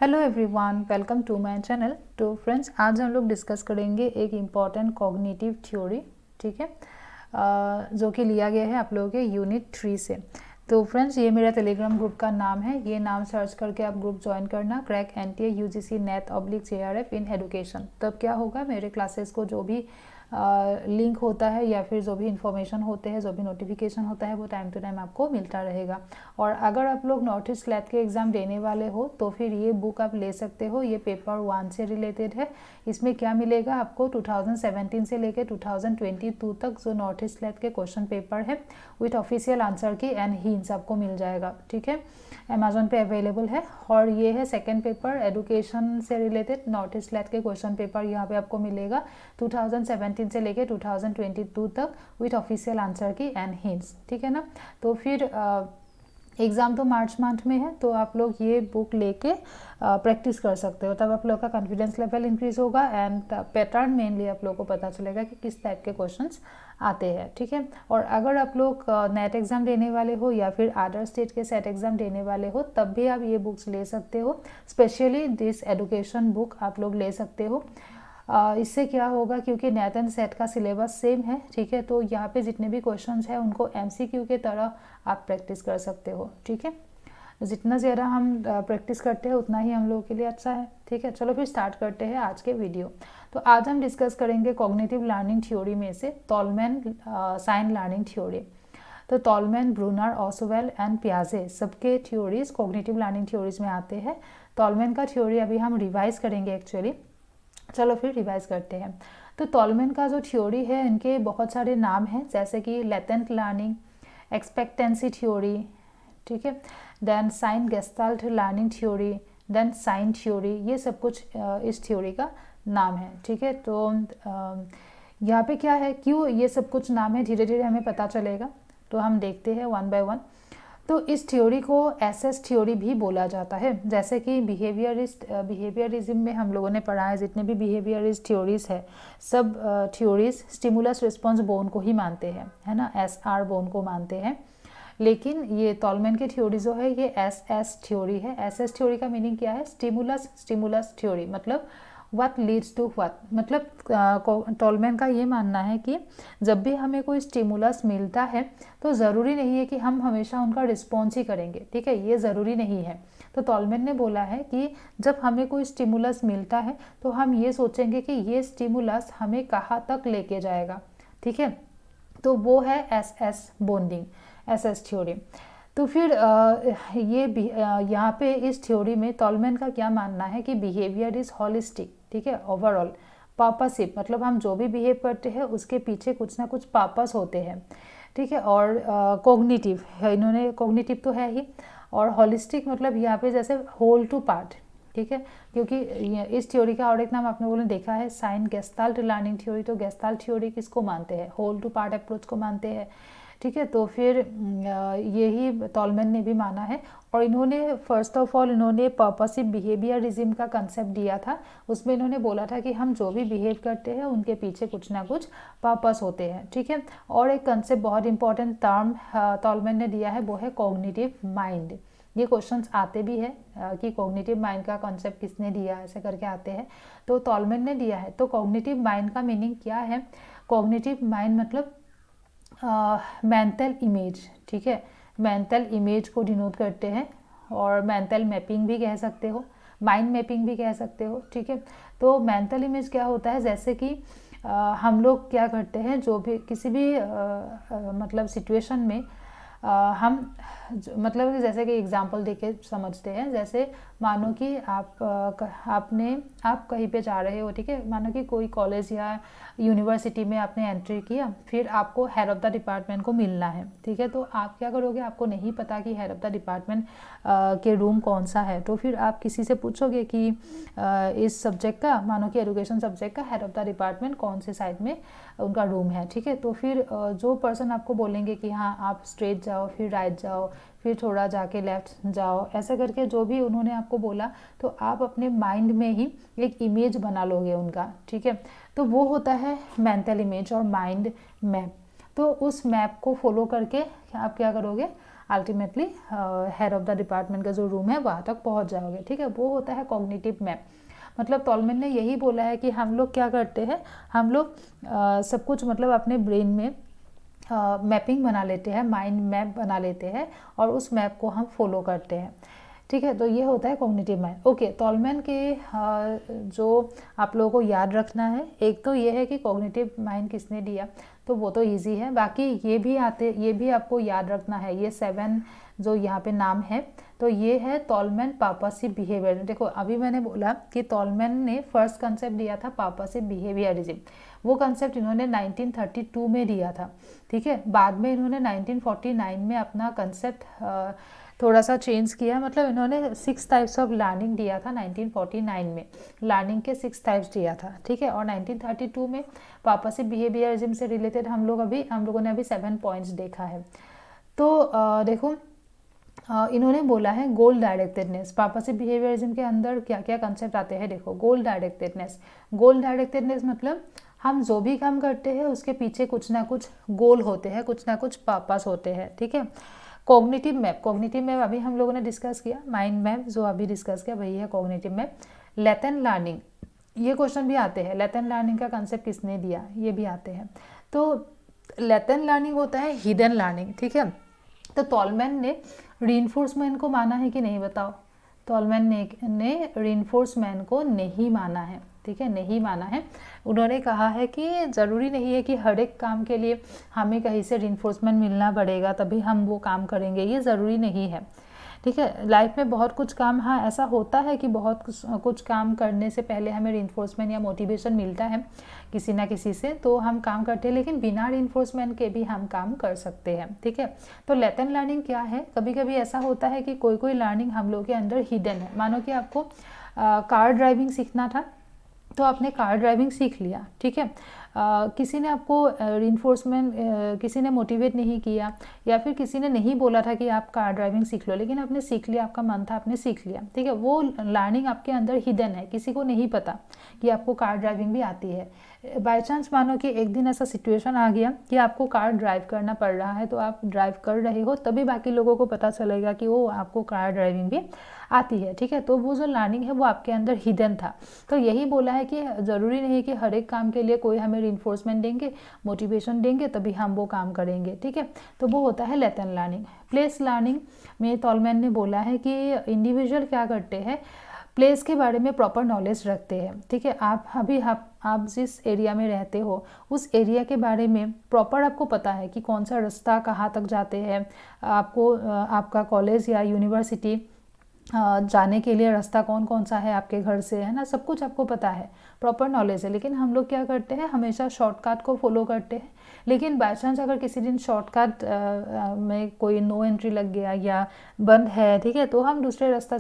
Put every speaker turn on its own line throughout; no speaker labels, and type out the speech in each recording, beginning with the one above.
Hello everyone, welcome to my channel. तो friends, आज हम लोग डिस्कस करेंगे एक इम्पॉर्टेंट कॉग्निटिव थ्योरी, ठीक है, जो कि लिया गया है आप लोगों के यूनिट 3 से। तो फ्रेंड्स, ये मेरा टेलीग्राम ग्रुप का नाम है, ये नाम सर्च करके आप ग्रुप ज्वाइन करना, crack NTA UGC NET JRF इन एडुकेशन। तब क्या होगा, मेरे क्लासेस को जो भी लिंक होता है या फिर जो भी इंफॉर्मेशन होते हैं, जो भी नोटिफिकेशन होता है, वो टाइम टू टाइम आपको मिलता रहेगा। और अगर आप लोग नॉर्थ ईस्ट लैब के एग्ज़ाम देने वाले हो तो फिर ये बुक आप ले सकते हो। ये पेपर 1 से रिलेटेड है। इसमें क्या मिलेगा आपको, 2017 से लेकर 2022 तक जो नॉर्थ ईस्ट लैब के क्वेश्चन पेपर है विथ ऑफिशियल आंसर की एंड हिंट्स आपको मिल जाएगा, ठीक है। अमेजोन पे अवेलेबल है। और ये है सेकेंड पेपर, एडुकेशन से रिलेटेड नॉर्थ ईस्ट लैब के क्वेश्चन पेपर यहाँ पे आपको मिलेगा 2017 से लेकर 2022 तक विथ ऑफिशियल आंसर की एंड हिंट्स, ठीक है ना। तो फिर एग्ज़ाम तो मार्च मंथ में है, तो आप लोग ये बुक लेके प्रैक्टिस कर सकते हो। तब आप लोग का कॉन्फिडेंस लेवल इंक्रीज होगा एंड पैटर्न मेनली आप लोग को पता चलेगा कि किस टाइप के क्वेश्चंस आते हैं, ठीक है। और अगर आप लोग नेट एग्ज़ाम देने वाले हो या फिर अदर स्टेट के सेट एग्ज़ाम देने वाले हो, तब भी आप ये बुक्स ले सकते हो। स्पेशली दिस एडुकेशन बुक आप लोग ले सकते हो। इससे क्या होगा, क्योंकि नेट एंड सेट का सिलेबस सेम है, ठीक है, तो यहाँ पे जितने भी क्वेश्चंस हैं उनको MCQ के तरह आप प्रैक्टिस कर सकते हो, ठीक है। जितना ज़्यादा हम प्रैक्टिस करते हैं उतना ही हम लोगों के लिए अच्छा है, ठीक है। चलो फिर स्टार्ट करते हैं आज के वीडियो। तो आज हम डिस्कस करेंगे कॉग्निटिव लर्निंग थ्योरी में से टॉलमैन साइन लर्निंग थ्योरी। तो टॉलमैन, ब्रूनर, ऑसवेल एंड पियाजे सबके थ्योरीज कॉग्निटिव लर्निंग थ्योरीज में आते हैं। टॉलमैन का थ्योरी अभी हम रिवाइज करेंगे एक्चुअली। चलो फिर रिवाइज करते हैं। तो टॉलमैन का जो थ्योरी है, इनके बहुत सारे नाम हैं, जैसे कि लेटेंट लर्निंग, एक्सपेक्टेंसी थ्योरी, ठीक है, then sign gestalt learning theory, then sign theory, ये सब कुछ इस थ्योरी का नाम है, ठीक है। तो यहाँ पे क्या है, क्यों ये सब कुछ नाम है, धीरे धीरे हमें पता चलेगा। तो हम देखते हैं वन बाय वन। तो इस थ्योरी को एसएस थ्योरी भी बोला जाता है। जैसे कि बिहेवियरिज्म में हम लोगों ने पढ़ा है, जितने भी बिहेवियरिस्ट थ्योरीज है, सब थ्योरीज स्टिमुलस रिस्पॉन्स बोन को ही मानते हैं, है ना, SR बोन को मानते हैं। लेकिन ये टॉलमैन की थ्योरी जो है ये SS थ्योरी है। SS थ्योरी का मीनिंग क्या है, स्टिमुलस थ्योरी, मतलब व्हाट लीड्स टू व्हाट। मतलब टॉलमैन का ये मानना है कि जब भी हमें कोई स्टिमुलस मिलता है तो ज़रूरी नहीं है कि हम हमेशा उनका रिस्पॉन्स ही करेंगे, ठीक है, ये ज़रूरी नहीं है। तो टॉलमैन ने बोला है कि जब हमें कोई स्टिमुलस मिलता है तो हम ये सोचेंगे कि ये स्टिमुलस हमें कहाँ तक लेके जाएगा, ठीक है। तो वो है SS बॉन्डिंग, SS थ्योरी। तो फिर ये यहाँ पे इस थ्योरी में टॉलमैन का क्या मानना है कि बिहेवियर इज हॉलिस्टिक, ठीक है, ओवरऑल पर्पसिव, मतलब हम जो भी बिहेव करते हैं उसके पीछे कुछ ना कुछ पर्पस होते हैं, ठीक है। और कॉग्निटिव है, इन्होंने कॉग्निटिव तो है ही, और हॉलिस्टिक मतलब यहाँ पे जैसे होल टू पार्ट, ठीक है। क्योंकि इस थ्योरी का और एक नाम आप लोगों ने देखा है साइन गेस्टाल्ट लर्निंग थ्योरी। तो गेस्टाल्ट थ्योरी किसको मानते हैं, होल टू पार्ट अप्रोच को मानते हैं, ठीक है। तो फिर यही टॉलमैन ने भी माना है। और इन्होंने फर्स्ट ऑफ ऑल इन्होंने पर्पसिव बिहेवियरिज्म का कंसेप्ट दिया था। उसमें इन्होंने बोला था कि हम जो भी बिहेव करते हैं उनके पीछे कुछ ना कुछ पर्पस होते हैं, ठीक है। और एक कंसेप्ट बहुत इंपॉर्टेंट टर्म टॉलमैन ने दिया है, वो है कॉग्निटिव माइंड। ये क्वेश्चंस आते भी है कि कॉग्निटिव माइंड का कॉन्सेप्ट किसने दिया, ऐसे करके आते हैं। तो टॉलमैन ने दिया है। तो कॉग्निटिव माइंड का मीनिंग क्या है, कॉग्निटिव माइंड मतलब मेंटल इमेज, ठीक है, मेंटल इमेज को डिनोट करते हैं। और मेंटल मैपिंग भी कह सकते हो, माइंड मैपिंग भी कह सकते हो, ठीक है। तो मेंटल इमेज क्या होता है, जैसे कि हम लोग क्या करते हैं, जो भी किसी भी मतलब सिचुएशन में हम मतलब कि जैसे कि एग्जांपल देके समझते हैं। जैसे मानो कि आप कहीं पे जा रहे हो, ठीक है, मानो कि कोई कॉलेज या यूनिवर्सिटी में आपने एंट्री किया, फिर आपको हेड ऑफ़ द डिपार्टमेंट को मिलना है, ठीक है। तो आप क्या करोगे, आपको नहीं पता कि हेड ऑफ़ द डिपार्टमेंट के रूम कौन सा है, तो फिर आप किसी से पूछोगे कि इस सब्जेक्ट का, मानो कि एजुकेशन सब्जेक्ट का हेड ऑफ़ द डिपार्टमेंट कौन से साइड में उनका रूम है, ठीक है। तो फिर जो पर्सन आपको बोलेंगे कि हाँ आप स्ट्रेट जाओ, फिर राइट जाओ, फिर थोड़ा जाके लेफ्ट जाओ, ऐसे करके जो भी उन्होंने आपको बोला, तो आप अपने माइंड में ही एक इमेज बना लोगे उनका, ठीक है। तो वो होता है मेंटल इमेज और माइंड मैप। तो उस मैप को फॉलो करके आप क्या करोगे, ultimately head of the department का जो रूम है वहाँ तक पहुँच जाओगे, ठीक है। वो होता है कॉग्निटिव मैप। मतलब टॉलमैन ने यही बोला है कि हम लोग क्या करते हैं, हम लोग सब कुछ मतलब अपने ब्रेन में मैपिंग बना लेते हैं, माइंड मैप बना लेते हैं और उस मैप को हम फॉलो करते हैं, ठीक है। तो ये होता है कॉग्निटिव माइंड। ओके, टॉलमैन के जो आप लोगों को याद रखना है, एक तो ये है कि कॉग्निटिव माइंड किसने दिया, तो वो तो इजी है। बाकी ये भी आपको याद रखना है, ये 7 जो यहाँ पे नाम है, तो ये है टॉलमैन पर्पसिव बिहेवियर। देखो अभी मैंने बोला कि टॉलमैन ने फर्स्ट कंसेप्ट दिया था पर्पसिव बिहेवियरिज्म, वो कंसेप्ट इन्होंने 1932 में दिया था, ठीक है। बाद में इन्होंने 1949 में अपना कंसेप्ट थोड़ा सा चेंज किया, मतलब इन्होंने 6 टाइप्स ऑफ लर्निंग दिया था 1949 में, लर्निंग के 6 टाइप्स दिया था, ठीक है। और 1932 में पर्पसिव बिहेवियरिज्म से रिलेटेड हम लोगों ने अभी 7 पॉइंट्स देखा है। तो देखो इन्होंने बोला है गोल डायरेक्टेडनेस। पर्पसिव बिहेवियरिज्म के अंदर क्या क्या कंसेप्ट आते हैं, देखो गोल डायरेक्टेडनेस। गोल डायरेक्टेडनेस मतलब हम जो भी काम करते हैं उसके पीछे कुछ ना कुछ गोल होते हैं, कुछ ना कुछ पर्पस होते हैं, ठीक है। कॉग्निटिव मैप अभी हम लोगों ने डिस्कस किया, माइंड मैप जो अभी डिस्कस किया वही है कॉग्निटिव मैप। लेटेंट लर्निंग, ये क्वेश्चन भी आते हैं, लेटेंट लर्निंग का कंसेप्ट किसने दिया, ये भी आते हैं। तो लेटेंट लर्निंग होता है हिडन लर्निंग, ठीक है। तो टॉलमैन ने रीइंफोर्समेंट को माना है कि नहीं, बताओ। टॉलमैन ने रीइंफोर्समेंट को नहीं माना है, ठीक है, नहीं माना है। उन्होंने कहा है कि ज़रूरी नहीं है कि हर एक काम के लिए हमें कहीं से रीइंफोर्समेंट मिलना पड़ेगा तभी हम वो काम करेंगे, ये ज़रूरी नहीं है, ठीक है। लाइफ में बहुत कुछ काम, हाँ ऐसा होता है कि बहुत कुछ काम करने से पहले हमें रीइंफोर्समेंट या मोटिवेशन मिलता है किसी ना किसी से, तो हम काम करते हैं, लेकिन बिना रीइंफोर्समेंट के भी हम काम कर सकते हैं, ठीक है। तो लेटेंट लर्निंग क्या है, कभी कभी ऐसा होता है कि कोई लर्निंग हम लोग के अंदर हिडन है। मानो कि आपको कार ड्राइविंग सीखना था, तो आपने कार ड्राइविंग सीख लिया, ठीक है। किसी ने आपको रीइंफोर्समेंट, किसी ने मोटिवेट नहीं किया, या फिर किसी ने नहीं बोला था कि आप कार ड्राइविंग सीख लो, लेकिन आपने सीख लिया, आपका मन था, आपने सीख लिया, ठीक है। वो लर्निंग आपके अंदर हिडन है, किसी को नहीं पता कि आपको कार ड्राइविंग भी आती है। बाय चांस मानो कि एक दिन ऐसा सिचुएशन आ गया कि आपको कार ड्राइव करना पड़ रहा है, तो आप ड्राइव कर रहे हो, तभी बाकी लोगों को पता चलेगा कि वो आपको कार ड्राइविंग भी आती है, ठीक है। तो वो जो लर्निंग है वो आपके अंदर हिडन था। तो यही बोला है कि ज़रूरी नहीं कि हर एक काम के लिए कोई हमें रीइंफोर्समेंट देंगे, मोटिवेशन देंगे तभी हम वो काम करेंगे, ठीक है। तो वो होता है लेटेंट लर्निंग। प्लेस लर्निंग में टॉलमैन ने बोला है कि इंडिविजुअल क्या करते हैं, प्लेस के बारे में प्रॉपर नॉलेज रखते हैं, ठीक है। आप जिस एरिया में रहते हो उस एरिया के बारे में प्रॉपर आपको पता है कि कौन सा रास्ता कहाँ तक जाते हैं, आपको आपका कॉलेज या यूनिवर्सिटी जाने के लिए रास्ता कौन सा है आपके घर से, है ना, सब कुछ आपको पता है, प्रॉपर नॉलेज है। लेकिन हम लोग क्या करते हैं, हमेशा शॉर्टकट को फॉलो करते हैं। लेकिन बाय चांस अगर किसी दिन शॉर्टकट में कोई नो एंट्री लग गया या बंद है, ठीक है, तो हम दूसरे रास्ते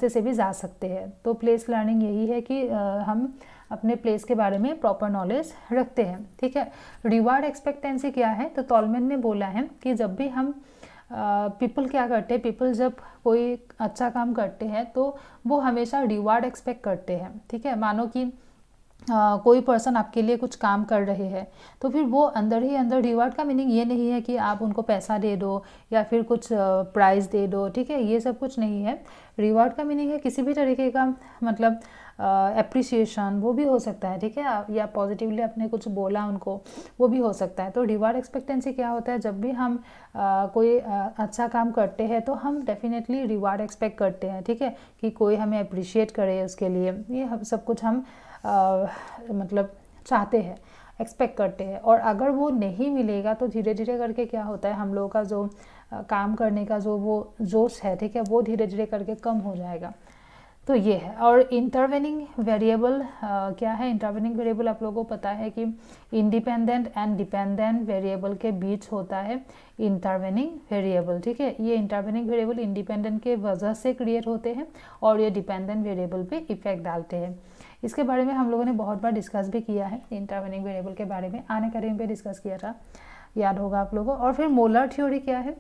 से भी जा सकते हैं। तो प्लेस लर्निंग यही है कि हम अपने प्लेस के बारे में प्रॉपर नॉलेज रखते हैं, ठीक है। रिवार्ड एक्सपेक्टेंसी क्या है, तो टॉलमैन ने बोला है कि जब भी हम पीपल क्या करते हैं, पीपल जब कोई अच्छा काम करते हैं तो वो हमेशा रिवार्ड एक्सपेक्ट करते हैं, ठीक है। मानो कि कोई पर्सन आपके लिए कुछ काम कर रहे हैं, तो फिर वो अंदर ही अंदर, रिवार्ड का मीनिंग ये नहीं है कि आप उनको पैसा दे दो या फिर कुछ प्राइज़ दे दो, ठीक है, ये सब कुछ नहीं है। रिवार्ड का मीनिंग है किसी भी तरीके का, मतलब एप्रिसिएशन, वो भी हो सकता है, ठीक है, या पॉजिटिवली आपने कुछ बोला उनको, वो भी हो सकता है। तो रिवार्ड एक्सपेक्टेंसी क्या होता है, जब भी हम कोई अच्छा काम करते हैं तो हम डेफिनेटली रिवार्ड एक्सपेक्ट करते हैं, ठीक है, कि कोई हमें अप्रिशिएट करे उसके लिए, ये सब कुछ हम मतलब चाहते हैं, एक्सपेक्ट करते हैं। और अगर वो नहीं मिलेगा तो धीरे धीरे करके क्या होता है, हम लोगों का जो काम करने का जो वो जोश है, ठीक है, वो धीरे धीरे करके कम हो जाएगा। तो ये है। और इंटरवेनिंग वेरिएबल क्या है, इंटरवेनिंग वेरिएबल आप लोगों को पता है कि इंडिपेंडेंट एंड डिपेंडेंट वेरिएबल के बीच होता है इंटरवेनिंग वेरिएबल, ठीक है। ये इंटरवेनिंग वेरिएबल इंडिपेंडेंट के वजह से क्रिएट होते हैं और ये डिपेंडेंट वेरिएबल पे इफेक्ट डालते हैं। इसके बारे में हम लोगों ने बहुत बार डिस्कस भी किया है, इंटरवेनिंग वेरिएबल के बारे में आने करीब पे डिस्कस किया था, याद होगा आप लोगों को। और फिर मोलर थ्योरी क्या है,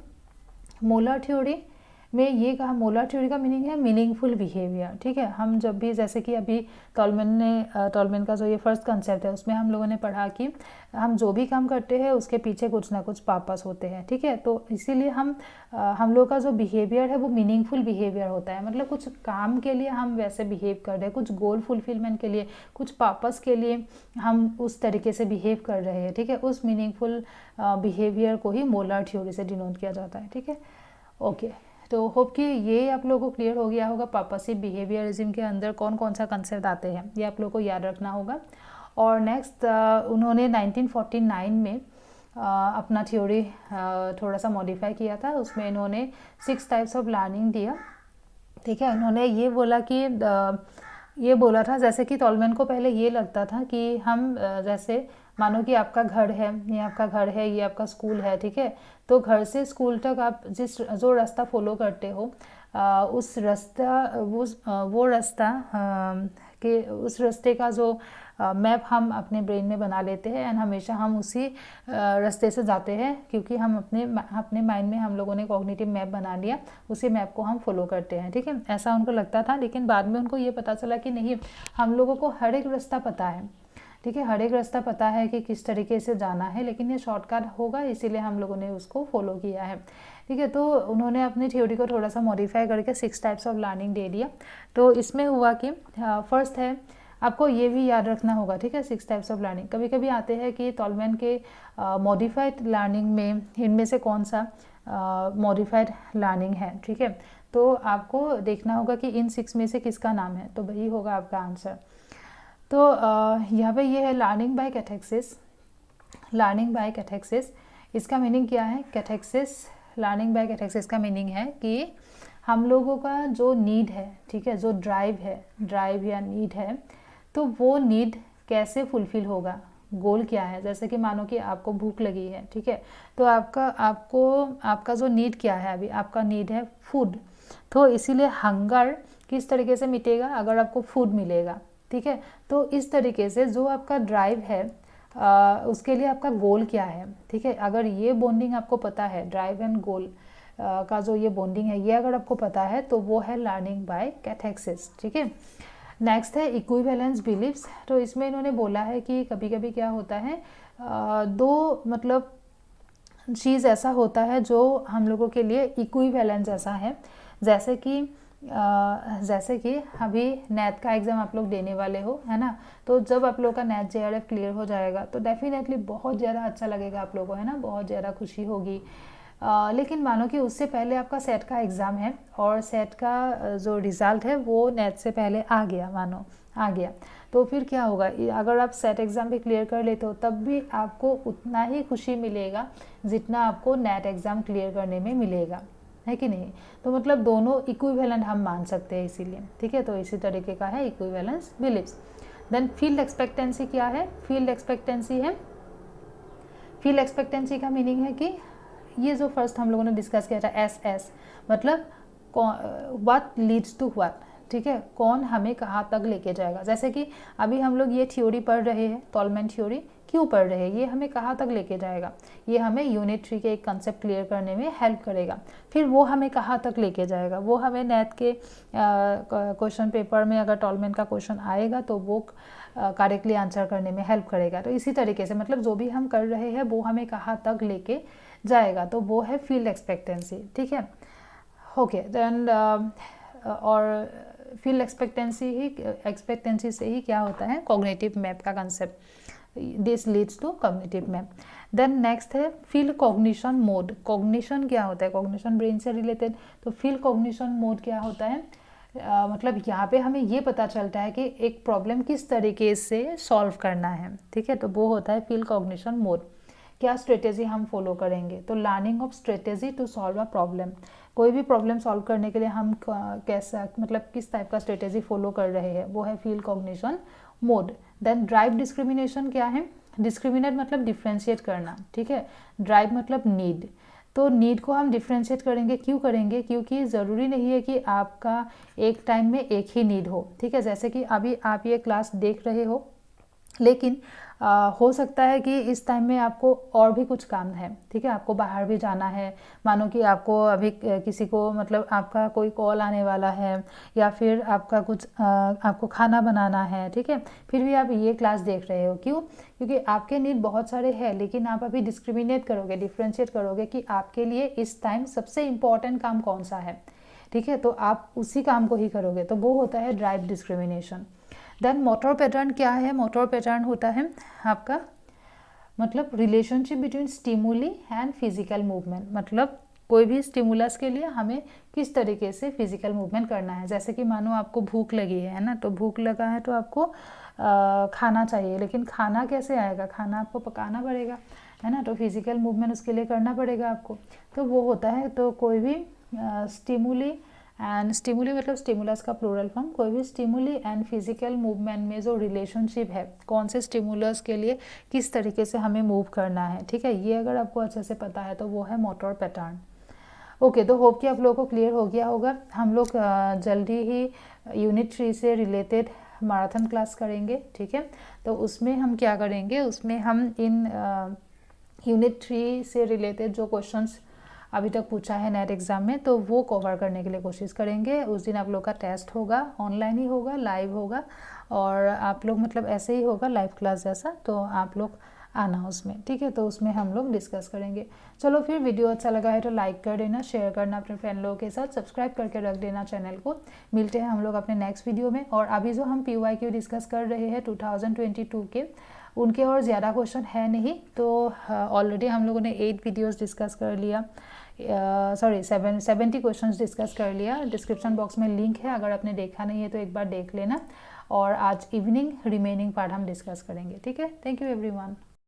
मोलर थ्योरी में ये कहा मोलर थ्योरी का मीनिंग है मीनिंगफुल बिहेवियर, ठीक है। हम जब भी, जैसे कि अभी टॉलमैन का जो ये फर्स्ट कंसेप्ट है उसमें हम लोगों ने पढ़ा कि हम जो भी काम करते हैं उसके पीछे कुछ ना कुछ पर्पस होते हैं, ठीक है। तो इसीलिए हम लोग का जो बिहेवियर है वो मीनिंगफुल बिहेवियर होता है, मतलब कुछ काम के लिए हम वैसे बिहेव कर रहे हैं, कुछ गोल फुलफिलमेंट के लिए, कुछ पर्पस के लिए हम उस तरीके से बिहेव कर रहे हैं, ठीक है। उस मीनिंगफुल बिहेवियर को ही मोलर थ्योरी से डिनोट किया जाता है, ठीक है। ओके, तो होप कि ये आप लोगों को क्लियर हो गया होगा पर्पसिव बिहेवियरिज्म के अंदर कौन कौन सा कंसेप्ट आते हैं, ये आप लोगों को याद रखना होगा। और नेक्स्ट उन्होंने 1949 में अपना थ्योरी थोड़ा सा मॉडिफाई किया था, उसमें इन्होंने 6 टाइप्स ऑफ लर्निंग दिया, ठीक है। इन्होंने ये बोला था, जैसे कि टॉलमैन को पहले ये लगता था कि हम जैसे मानो कि आपका घर है, ये आपका घर है, ये आपका स्कूल है, ठीक है। तो घर से स्कूल तक आप जो रास्ता फॉलो करते हो उस रास्ते का जो मैप हम अपने ब्रेन में बना लेते हैं एंड हमेशा हम उसी रास्ते से जाते हैं, क्योंकि हम अपने माइंड में हम लोगों ने कॉग्निटिव मैप बना लिया, उसी मैप को हम फॉलो करते हैं, ठीक है। ऐसा उनको लगता था, लेकिन बाद में उनको ये पता चला कि नहीं, हम लोगों को हर एक रास्ता पता है, ठीक है। हर एक रास्ता पता है कि किस तरीके से जाना है, लेकिन ये शॉर्टकट होगा, इसीलिए हम लोगों ने उसको फॉलो किया है, ठीक है। तो उन्होंने अपनी थ्योरी को थोड़ा सा मॉडिफाई करके 6 टाइप्स ऑफ लर्निंग दे दिया। तो इसमें हुआ कि फर्स्ट है, आपको ये भी याद रखना होगा, ठीक है। 6 टाइप्स ऑफ लर्निंग कभी कभी आते हैं कि टॉलमैन के मॉडिफाइड लर्निंग में इनमें से कौन सा मॉडिफाइड लर्निंग है, ठीक है। तो आपको देखना होगा कि इन 6 में से किसका नाम है, तो वही होगा आपका आंसर। तो यहाँ पे ये है लर्निंग बाय कैथेक्सिस। लर्निंग बाय कैथेक्सिस, इसका मीनिंग क्या है? कैथेक्सिस, लर्निंग बाय कैथेक्सिस का मीनिंग है कि हम लोगों का जो नीड है, ठीक है, जो ड्राइव या नीड है, तो वो नीड कैसे फुलफिल होगा, गोल क्या है। जैसे कि मानो कि आपको भूख लगी है, ठीक है, तो आपका जो नीड क्या है, अभी आपका नीड है फूड, तो इसीलिए हंगर किस तरीके से मिटेगा, अगर आपको फूड मिलेगा, ठीक है। तो इस तरीके से जो आपका ड्राइव है उसके लिए आपका गोल क्या है, ठीक है। अगर ये बॉन्डिंग आपको पता है, ड्राइव एंड गोल का जो ये बॉन्डिंग है, ये अगर आपको पता है, तो वो है लर्निंग बाय कैथेक्सिस, ठीक है। नेक्स्ट है इक्विवेलेंस बिलीव्स। तो इसमें इन्होंने बोला है कि कभी कभी क्या होता है, दो मतलब चीज़ ऐसा होता है जो हम लोगों के लिए इक्विवेलेंस ऐसा है, जैसे कि अभी नेट का एग्ज़ाम आप लोग देने वाले हो, है ना। तो जब आप लोग का नेट JRF क्लियर हो जाएगा तो डेफिनेटली बहुत ज़्यादा अच्छा लगेगा आप लोगों को, है ना, बहुत ज़्यादा खुशी होगी। लेकिन मानो कि उससे पहले आपका सेट का एग्ज़ाम है और सेट का जो रिज़ल्ट है वो नेट से पहले आ गया, तो फिर क्या होगा, अगर आप सेट एग्ज़ाम भी क्लियर कर लेते हो तब भी आपको उतना ही खुशी मिलेगा जितना आपको नेट एग्ज़ाम क्लियर करने में मिलेगा, है कि नहीं। तो मतलब दोनों इक्विवेलेंट हम मान सकते हैं इसीलिए, ठीक है। तो इसी तरीके का है equivalence beliefs. Then field expectancy क्या है? फील्ड एक्सपेक्टेंसी का मीनिंग है कि ये जो फर्स्ट हम लोगों ने डिस्कस किया था SS, मतलब व्हाट लीड्स टू व्हाट, ठीक है, कौन हमें कहाँ तक लेके जाएगा। जैसे कि अभी हम लोग ये थ्योरी पढ़ रहे हैं, टॉलमैन थ्योरी क्यों पढ़ रहे हैं, ये हमें कहाँ तक लेके जाएगा, ये हमें यूनिट 3 के एक कंसेप्ट क्लियर करने में हेल्प करेगा। फिर वो हमें कहाँ तक लेके जाएगा, वो हमें नेट के क्वेश्चन पेपर में अगर टॉलमैन का क्वेश्चन आएगा तो वो करेक्टली आंसर करने में हेल्प करेगा। तो इसी तरीके से मतलब जो भी हम कर रहे हैं वो हमें कहाँ तक लेके जाएगा, तो वो है फील्ड एक्सपेक्टेंसी, ठीक है। ओके, देन और फील्ड एक्सपेक्टेंसी से ही क्या होता है, कॉग्निटिव मैप का concept, this leads to cognitive map. Then next है फील्ड कॉग्निशन मोड। कॉग्निशन क्या होता है? कॉग्निशन ब्रेन से रिलेटेड, तो फील्ड कॉग्निशन मोड क्या होता है? मतलब यहाँ पे हमें ये पता चलता है कि एक प्रॉब्लम किस तरीके से सॉल्व करना है, ठीक है, तो वो होता है फील्ड कॉग्निशन मोड। क्या स्ट्रेटेजी हम फॉलो करेंगे, तो learning of strategy to solve a problem. कोई भी प्रॉब्लम सॉल्व करने के लिए हम कैसा मतलब किस टाइप का स्ट्रेटेजी फॉलो कर रहे हैं, वो है field cognition mode. Then drive discrimination क्या है? डिस्क्रिमिनेट मतलब डिफ्रेंशिएट करना, ठीक है, ड्राइव मतलब नीड। तो नीड को हम डिफ्रेंशिएट करेंगे, क्यों करेंगे? क्योंकि ज़रूरी नहीं है कि आपका एक टाइम में एक ही नीड हो, ठीक है। जैसे कि अभी आप ये क्लास देख रहे हो लेकिन हो सकता है कि इस टाइम में आपको और भी कुछ काम है, ठीक है, आपको बाहर भी जाना है, मानो कि आपको अभी किसी को मतलब आपका कोई कॉल आने वाला है, या फिर आपका कुछ आपको खाना बनाना है, ठीक है, फिर भी आप ये क्लास देख रहे हो। क्यों? क्योंकि आपके नीड बहुत सारे हैं, लेकिन आप अभी डिस्क्रिमिनेट करोगे, डिफ्रेंशिएट करोगे कि आपके लिए इस टाइम सबसे इम्पॉर्टेंट काम कौन सा है, ठीक है, तो आप उसी काम को ही करोगे, तो वो होता है drive discrimination. Then motor pattern क्या है? मोटर पैटर्न होता है आपका मतलब relationship between stimuli and physical movement, मतलब कोई भी स्टिमुलस के लिए हमें किस तरीके से फिजिकल मूवमेंट करना है। जैसे कि मानो आपको भूख लगी है ना, तो भूख लगा है तो आपको खाना चाहिए, लेकिन खाना कैसे आएगा? खाना आपको पकाना पड़ेगा, है ना, तो फिजिकल मूवमेंट उसके लिए करना पड़ेगा आपको। तो वो होता है, तो कोई भी स्टिमुली एंड स्टिमुली मतलब स्टिमुलस का प्लूरल फॉर्म, कोई भी स्टिमुली एंड फिजिकल मूवमेंट में जो रिलेशनशिप है, कौन से स्टिमुलस के लिए किस तरीके से हमें मूव करना है, ठीक है, ये अगर आपको अच्छे से पता है तो वो है मोटर पैटर्न। ओके, तो होप कि आप लोगों को क्लियर हो गया होगा। हम लोग जल्दी ही यूनिट 3 से रिलेटेड मैराथन क्लास करेंगे, ठीक है, तो उसमें हम क्या करेंगे, उसमें हम इन यूनिट 3 से रिलेटेड जो क्वेश्चंस अभी तक पूछा है नेट एग्ज़ाम में, तो वो कवर करने के लिए कोशिश करेंगे। उस दिन आप लोग का टेस्ट होगा, ऑनलाइन ही होगा, लाइव होगा, और आप लोग मतलब ऐसे ही होगा लाइव क्लास जैसा, तो आप लोग आना उसमें, ठीक है, तो उसमें हम लोग डिस्कस करेंगे। चलो फिर, वीडियो अच्छा लगा है तो लाइक कर देना, शेयर करना अपने फ्रेंड लोगों के साथ, सब्सक्राइब करके रख देना चैनल को। मिलते हैं हम लोग अपने नेक्स्ट वीडियो में। और अभी जो हम PYQ डिस्कस कर रहे हैं 2022 के, उनके और ज़्यादा क्वेश्चन है नहीं, तो ऑलरेडी हम लोगों ने 8 वीडियोस डिस्कस कर लिया, सॉरी 70 क्वेश्चंस डिस्कस कर लिया। डिस्क्रिप्शन बॉक्स में लिंक है, अगर आपने देखा नहीं है तो एक बार देख लेना। और आज इवनिंग रिमेनिंग पार्ट हम डिस्कस करेंगे, ठीक है। Thank you everyone.